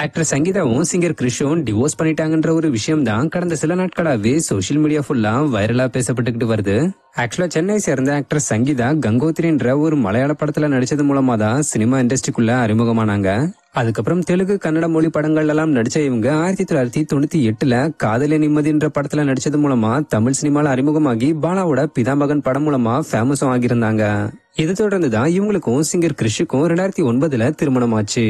Actor சங்கீதாவும் singer கிறிஷும் divorce பண்ணிட்டாங்கன்ற ஒரு விஷயம் தான் கடந்த சில நாட்களாவே சோசியல் மீடியா ஃபுல்லா வைரலா பேசப்பட்டுக்கிட்டு வருது. ஆக்சுவலா சென்னை சேர்ந்த ஆக்டர் சங்கீதா கங்கோத்ரின்ற ஒரு மலையாள படத்துல நடிச்சது மூலமா தான் சினிமா இண்டஸ்ட்ரிக்குள்ள அறிமுகமானாங்க. அதுக்கப்புறம் தெலுங்கு கன்னட மொழி படங்கள் எல்லாம் நடிச்ச இவங்க 1998 காதலே நிம்மதின்ற படத்துல நடிச்சது மூலமா தமிழ் சினிமால அறிமுகமாகி பாலாவோட பிதாமகன் படம் மூலமா ஃபேமஸும் ஆகியிருந்தாங்க. இது தொடர்ந்துதான் இவங்களுக்கும் சிங்கர் கிறிஷுக்கும் 2009 திருமணம் ஆச்சு.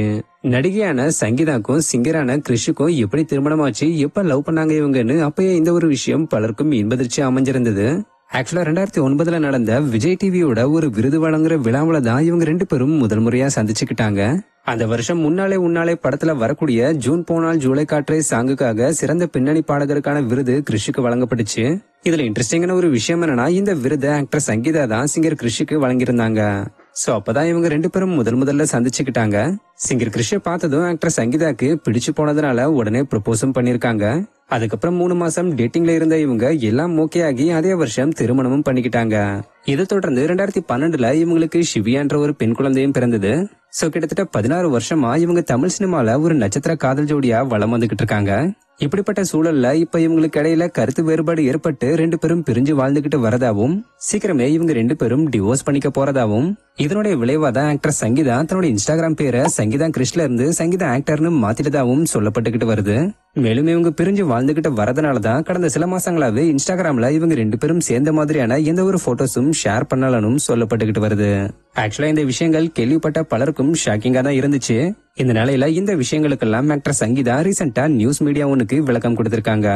நடிகையான சங்கீதாக்கும் சிங்கரான கிறிஷுக்கும் எப்படி திருமணம் ஆச்சு, எப்ப லவ் பண்ணாங்க இவங்கன்னு அப்பயே இந்த ஒரு விஷயம் பலருக்கும் இன்பதிர்ச்சி அமைஞ்சிருந்தது. ஆக்சுவலா 2009 நடந்த விஜய் டிவியோட ஒரு விருது வழங்குற விழாவில தான் இவங்க ரெண்டு பேரும் முதல் முறையா சந்திச்சுக்கிட்டாங்க. அந்த வருஷம் முன்னாலே உன்னாலே படத்துல வரக்கூடிய ஜூன் போனால் ஜூலை காற்றே சாங்குக்காக சிறந்த பின்னணி பாடகருக்கான விருது கிறிஷுக்கு வழங்கப்பட்டுச்சு. இதுல இன்ட்ரெஸ்டிங்கான ஒரு விஷயம் என்னன்னா, இந்த விருதை ஆக்டர் சங்கீதா தான் சிங்கர் கிறிஷுக்கு வழங்கியிருந்தாங்க. சோ அப்பதான் இவங்க ரெண்டு பேரும் முதல்ல சந்திச்சுக்கிட்டாங்க. சிங்கர் கிறிஷை பார்த்ததும் ஆக்டர் சங்கீதாக்கு பிடிச்சு போனதுனால உடனே ப்ரொபோஸும் பண்ணிருக்காங்க. அதுக்கப்புறம் 3 மாசம் டேட்டிங்ல இருந்த இவங்க எல்லாம் ஓகே ஆகி அதே வருஷம் திருமணமும் பண்ணிக்கிட்டாங்க. இதை தொடர்ந்து 2012 இவங்களுக்கு ஷிவியான்ற ஒரு பெண் குழந்தையும் பிறந்தது. சோ கிட்டத்தட்ட 16 வருஷமா இவங்க தமிழ் சினிமால ஒரு நட்சத்திர காதல் ஜோடியா வலம் வந்துகிட்டு இருக்காங்க. இப்படிப்பட்ட சூழல்ல இப்ப இவங்களுக்கு இடையில கருத்து வேறுபாடு ஏற்பட்டு ரெண்டு பேரும் பிரிஞ்சு வாழ்ந்துகிட்டு வரதாவும், சீக்கிரமே இவங்க ரெண்டு பேரும் டிவோர்ஸ் பண்ணிக்க போறதாவும், இதனுடைய விளைவாதான் ஆக்டர் சங்கீதா தன்னோட இன்ஸ்டாகிராம் பேரை சங்கீதா கிறிஷ்ல இருந்து சங்கீதா ஆக்டர்னு மாத்திட்டதாவும் சொல்லப்பட்டுக்கிட்டு வருது. மேலும் இவங்க பிரிஞ்சு வாழ்ந்துகிட்டு வரதுனாலதான் கடந்த சில மாசங்களாவே இன்ஸ்டாகிராம்ல இவங்க ரெண்டு பேரும் சேர்ந்த மாதிரியான எந்த ஒரு போட்டோஸும் ஷேர் பண்ணலனும் சொல்லப்பட்டுக்கிட்டு வருது. ஆக்சுவலா இந்த விஷயங்கள் கேள்விப்பட்ட பலருக்கும் ஷாக்கிங்கா தான் இருந்துச்சு. இந்த நிலையில இந்த விஷயங்களுக்கெல்லாம் ஆக்டர் சங்கீதா ரீசெண்டா நியூஸ் மீடியா ஒன்னுக்கு விளக்கம் கொடுத்திருக்காங்க.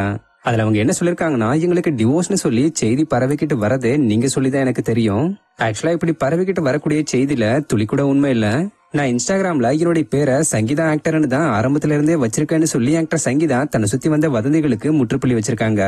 அதுல அவங்க என்ன சொல்லிருக்காங்கன்னா, எங்களுக்கு டிவோர்ஸ்னு சொல்லி செய்தி பரவிக்கிட்டு வரதே நீங்க சொல்லிதான் எனக்கு தெரியும். ஆக்சுவலா இப்படி பரவிக்கிட்டு வரக்கூடிய செய்தியில துளி கூட உண்மை இல்ல. நான் இன்ஸ்டாகிராம்ல என்னுடைய பேரை சங்கீதா ஆக்டர்னு தான் ஆரம்பத்துல இருந்தே வச்சிருக்கேன்னு சொல்லி ஆக்டர் சங்கீதா தன்னை சுத்தி வந்த வதந்திகளுக்கு முற்றுப்புள்ளி வச்சிருக்காங்க.